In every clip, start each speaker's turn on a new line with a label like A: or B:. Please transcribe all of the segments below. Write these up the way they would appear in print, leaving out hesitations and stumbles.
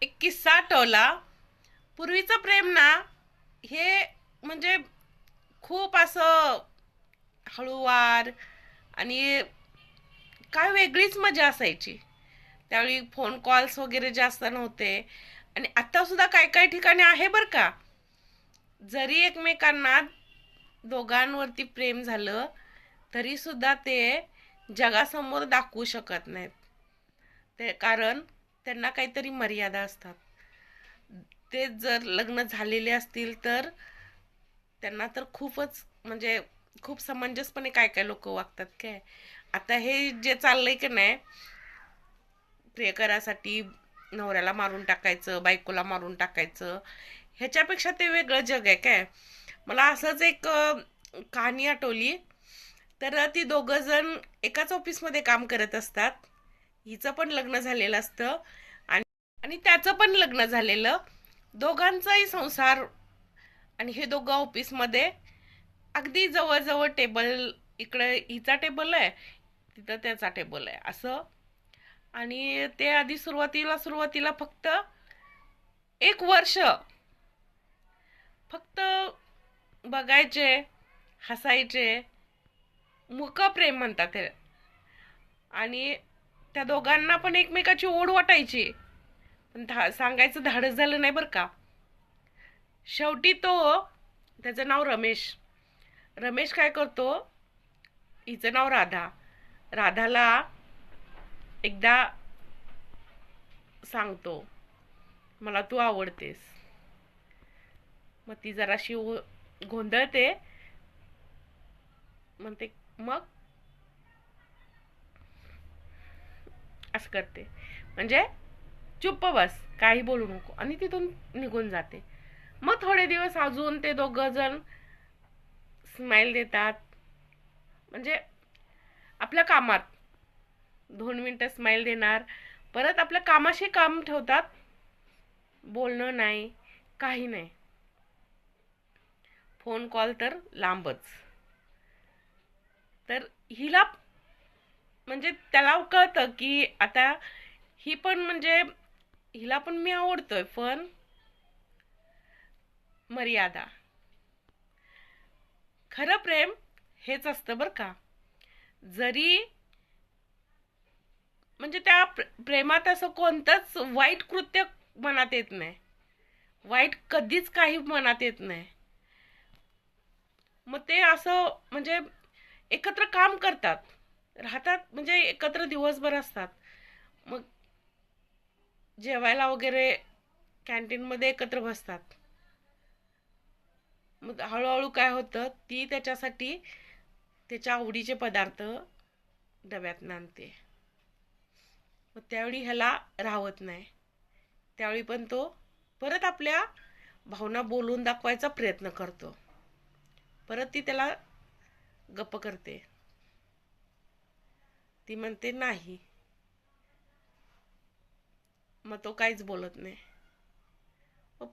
A: एक किस्सा आठवला. पूर्वीचं प्रेम ना, हे म्हणजे खूप असं हळूवार आणि काय वेगळीच मजा असायची. त्यावेळी फोन कॉल्स वगैरे जास्त नव्हते. आणि आता सुद्धा काय काय ठिकाणी आहे बर का. जरी एकमेकांना दोघांवरती प्रेम झालं तरी सुद्धा ते जगासमोर दाखवू शकत नाहीत. ते कारण त्यांना काहीतरी मर्यादा असतात. ते जर लग्न झालेले असतील तर त्यांना तर खूपच म्हणजे खूप समंजसपणे काय काय लोक वागतात काय. आता हे जे चाललंय की नाही, प्रियकरासाठी नवऱ्याला मारून टाकायचं, बायकोला मारून टाकायचं, ह्याच्यापेक्षा ते वेगळं जग आहे काय. मला असंच एक कहाणी आठवली. तर ती दोघं जण एकाच ऑफिसमध्ये काम करत असतात. हिचं पण लग्न झालेलं असतं आणि आणि त्याचं पण लग्न झालेलं. दोघांचाही संसार. आणि हे दोघं ऑफिसमध्ये अगदी जवळजवळ टेबल, इकडे हिचा टेबल आहे, तिथं त्याचा टेबल आहे असं. आणि ते आधी सुरुवातीला सुरुवातीला फक्त एक वर्ष फक्त बघायचे, हसायचे, मुक प्रेम म्हणतात ते. आणि त्या दोघांना पण एकमेकाची ओढ वाटायची, पण सांगायचं धाडस झालं नाही बरं का. शेवटी तो, त्याचं नाव रमेश. रमेश काय करतो, हिचं नाव राधा. राधाला एकदा सांगतो, मला तू आवडतेस. मग ती जराशी गोंधळते. म्हणते मग असं करते, म्हणजे चुप्प बस, काही बोलू नको, आणि तिथून निघून जाते. मग थोडे दिवस अजून ते दोघं जण स्माइल देतात, म्हणजे आपल्या कामात 2 मिनिटं स्माइल देणार, परत आपल्या कामाशी काम ठेवतात. बोलणं नाही, काही नाही. फोन कॉल तर लांबच. तर हिला म्हणजे त्याला कळतं की आता ही पण म्हणजे हिला पण मी आवडतोय, पण मर्यादा. खरं प्रेम हेच असतं बर का. जरी म्हणजे त्या प्रेमात असं कोणतंच वाईट कृत्य मनात येत नाही. वाईट कधीच काही मनात येत नाही. मग ते असं म्हणजे एकत्र काम करतात, राहतात, म्हणजे एकत्र दिवसभर असतात. मग जेवायला वगैरे कॅन्टीन मध्ये एकत्र बसतात. मग हळूहळू काय होतं, ती त्याच्यासाठी त्याच्या आवडीचे पदार्थ डब्यात आणते. मग त्यावेळी ह्याला राहवत नाही. त्यावेळी पण तो परत आपल्या भावना बोलून दाखवायचा प्रयत्न करतो. परत ती त्याला गप्प करते. ती म्हणते नाही. मग तो काहीच बोलत नाही.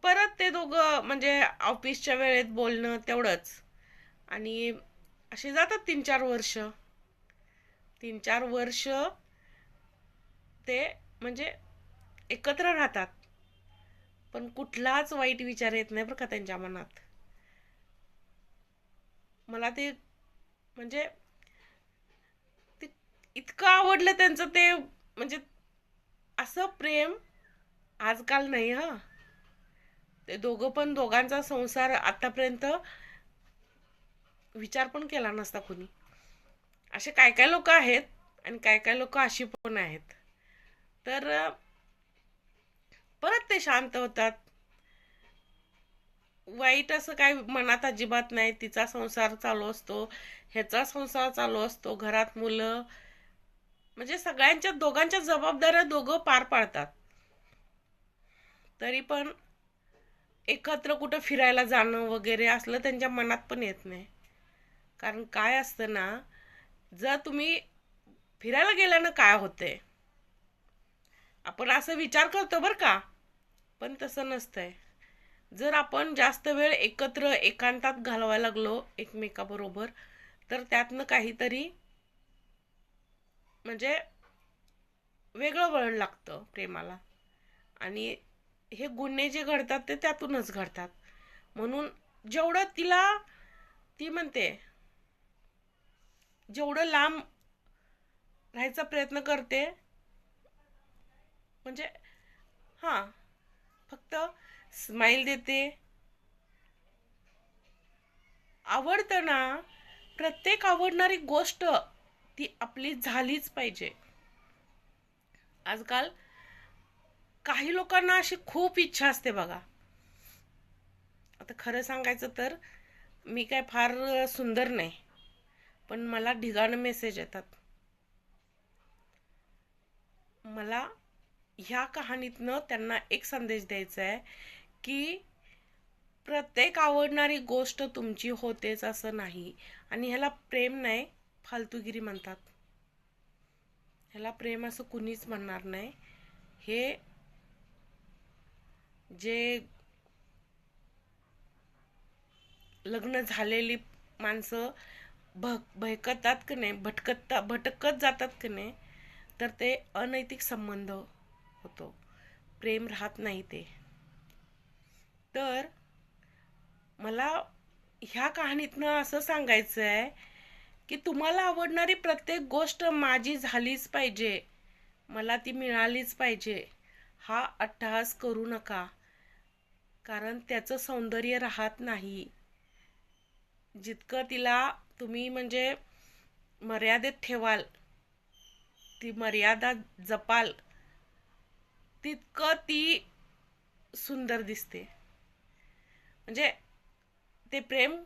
A: परत ते दोघं म्हणजे ऑफिसच्या वेळेत बोलणं तेवढंच. आणि असे जातात 3-4 वर्ष. 3-4 वर्ष ते म्हणजे एकत्र राहतात, पण कुठलाच वाईट विचार येत नाही बरं का त्यांच्या मनात. मला ते म्हणजे ते इतकं आवडलं त्यांचं ते, म्हणजे असं प्रेम आजकाल नाही हा. ते दोघं पण, दोघांचा संसार आतापर्यंत विचार पण केला नसता कुणी. असे काय काय लोक आहेत आणि काय काय लोक अशी पण आहेत. तर परत ते शांत होतात. वाईट असं काय मनात अजिबात नाही. तिचा संसार चालू असतो, ह्याचा संसार चालू असतो, घरात मुलं, म्हणजे सगळ्यांच्या दोघांच्या जबाबदाऱ्या दोघं पार पाडतात. तरी पण एकत्र कुठं फिरायला जाणं वगैरे असलं त्यांच्या मनात पण येत नाही. कारण काय असतं ना, जर तुम्ही फिरायला गेल्यानं काय होतंय, आपण असं विचार करतो बर का, पण तसं नसतंय. जर आपण जास्त वेळ एकत्र एकांतात घालवायला लागलो एकमेकाबरोबर, तर त्यातनं काहीतरी म्हणजे वेगळं वळण लागतं प्रेमाला. आणि हे गुन्हे जे घडतात ते त्यातूनच घडतात. म्हणून जेवढं ती म्हणते जेवढं लांब राहायचा प्रयत्न करते, म्हणजे हां, फक्त स्माइल देते. आवडतं ना, प्रत्येक आवडणारी गोष्ट ती आपली झालीच पाहिजे. आजकाल काही लोकांना अशी खूप इच्छा असते बघा. आता खरं सांगायचं तर मी काय फार सुंदर नाही, पण मला ढिगाण मेसेज येतात. मला ह्या कहाणीतनं त्यांना एक संदेश द्यायचा आहे की प्रत्येक आवडणारी गोष्ट तुमची होतेच असं नाही. आणि ह्याला प्रेम नाही, फालतूगिरी म्हणतात. ह्याला प्रेम असं कुणीच म्हणणार नाही. हे जे लग्न झालेली माणसं भटकतात की नाही, भटकत जातात की नाही, तर ते अनैतिक संबंध होतो, प्रेम राहत नाही ते. तर मला ह्या कहाणीतनं असं सांगायचं आहे की तुम्हाला आवडणारी प्रत्येक गोष्ट माझी झालीच पाहिजे, मला ती मिळालीच पाहिजे, हा अट्टहास करू नका. कारण त्याचं सौंदर्य राहत नाही. जितकं तिला तुम्ही म्हणजे मर्यादेत ठेवाल, ती मर्यादा जपाल, तितकं ती सुंदर दिसते. म्हणजे ते प्रेम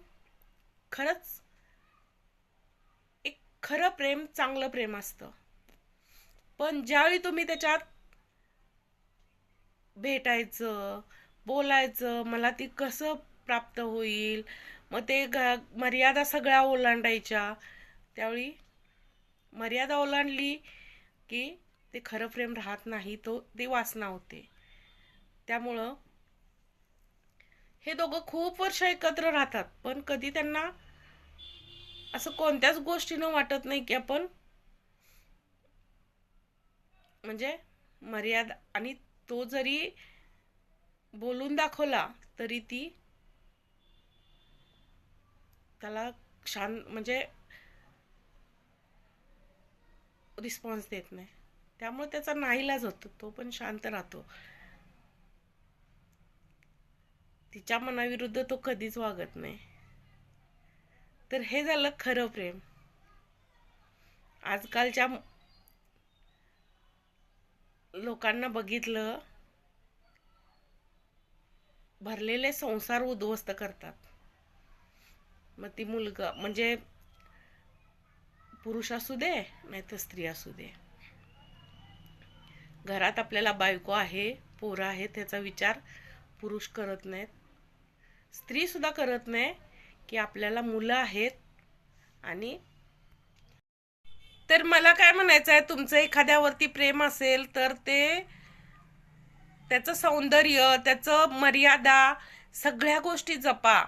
A: खरंच एक खरं प्रेम, चांगलं प्रेम असतं. पण ज्यावेळी तुम्ही त्याच्यात भेटायचं, बोलायचं, मला ती कसं प्राप्त होईल, मग ते मर्यादा सगळ्या ओलांडायच्या, त्यावेळी मर्यादा ओलांडली की ते खरं प्रेम राहत नाही, ती वासना होते. त्यामुळं हे दोघं खूप वर्ष एकत्र राहतात, पण कधी त्यांना असं कोणत्याच गोष्टीनं वाटत नाही की आपण म्हणजे मर्यादा, आणि तो जरी बोलून दाखवला तरी ती त्याला शांत म्हणजे रिस्पॉन्स देत नाही. त्यामुळे त्याचा नाईलाज होतो, तो पण शांत राहतो. तिच्या मनाविरुद्ध तो कधीच वागत नाही. तर हे झालं खरं प्रेम. आजकालच्या लोकांना बघितलं, भरलेले संसार उद्ध्वस्त करतात. मग ती मुलगा म्हणजे पुरुष असू दे नाही तर स्त्री असू दे, घरात आपल्याला बायको आहे, पोरं आहे, त्याचा विचार पुरुष करत नाहीत, स्त्री सुद्धा करत नाही की आपल्याला मुलं आहेत. आणि तर मला काय म्हणायचं आहे, तुमचं एखाद्यावरती प्रेम असेल तर ते त्याचं सौंदर्य, त्याचं मर्यादा, सगळ्या गोष्टी जपा.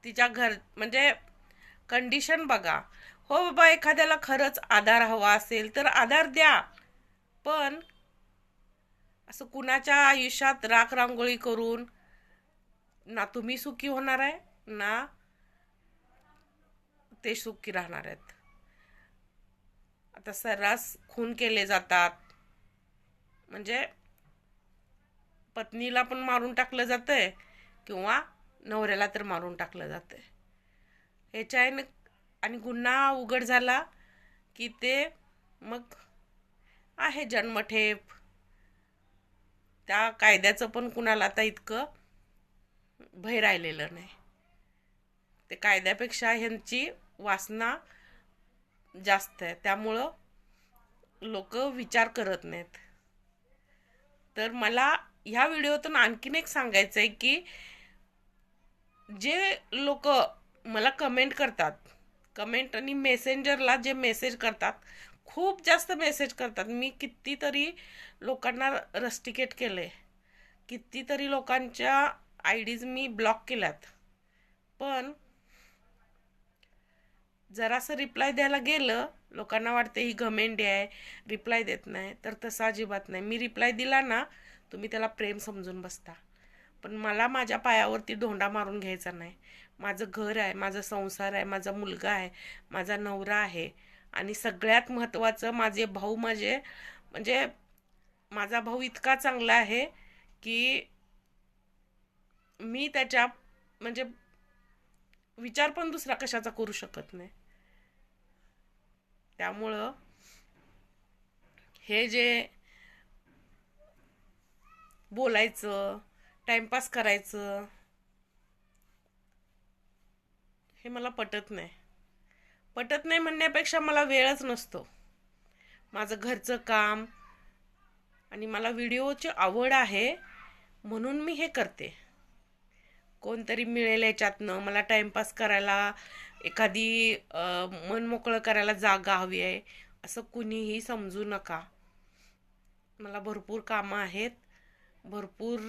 A: तिच्या घर म्हणजे कंडिशन बघा. हो बाबा, एखाद्याला खरंच आधार हवा असेल तर आधार द्या, पण असं कुणाच्या आयुष्यात राख रांगोळी करून ना तुम्ही सुखी होणार आहे ना ते सुखी राहणार आहेत. आता सर्रास खून केले जातात, म्हणजे पत्नीला पण मारून टाकलं जातंय किंवा नवऱ्याला तर मारून टाकलं जातंय. ह्याच्याने आणि गुन्हा उघड झाला की ते मग आहे जन्मठेप. त्या कायद्याचं पण कुणाला आता इतकं भय राहिलेलं नाही. ते कायद्यापेक्षा ह्यांची वासना जास्त आहे, त्यामुळं लोक विचार करत नाहीत. तर मला ह्या व्हिडिओतून आणखीन एक सांगायचं आहे की जे लोक मला कमेंट करतात, कमेंट आणि मेसेंजरला जे मेसेज करतात, खूप जास्त मेसेज करतात. मी कितीतरी लोकांना रस्टिकेट केले, कितीतरी लोकांच्या आयडीज मी ब्लॉक केल्यात, पण जरासं रिप्लाय द्यायला गेलं, लोकांना वाटते ही घमेंडी आहे, रिप्लाय देत नाही. तर तसं अजिबात नाही. मी रिप्लाय दिला ना, तुम्ही त्याला प्रेम समजून बसता. पण मला माझ्या पायावरती धोंडा मारून घ्यायचा नाही. माझं घर आहे, माझा संसार आहे, माझा मुलगा आहे, माझा नवरा आहे, आणि सगळ्यात महत्त्वाचं माझे भाऊ, म्हणजे माझा भाऊ इतका चांगला आहे की मी त्याच्या म्हणजे विचार पण दुसरा कशाचा करू शकत नाही. त्यामुळं हे जे बोलायचं, टाइमपास करायचं, हे मला पटत नाही. पटत नाही म्हणण्यापेक्षा मला वेळच नसतो. माझं घरचं काम आणि मला व्हिडिओची आवड आहे म्हणून मी हे करते. कोणतरी मिळेल याच्यातनं मला टाइमपास करायला, एखादी मन मोकळं करायला जागा हवी आहे असं कुणीही समजू नका. मला भरपूर कामं आहेत, भरपूर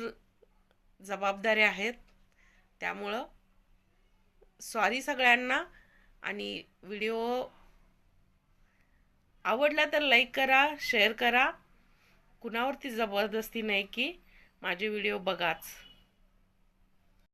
A: जबाबदाऱ्या आहेत. त्यामुळं सॉरी सगळ्यांना. आणि व्हिडिओ आवडला तर लाईक करा, शेअर करा. कुणावरती जबरदस्ती नाही की माझे व्हिडिओ बघाच.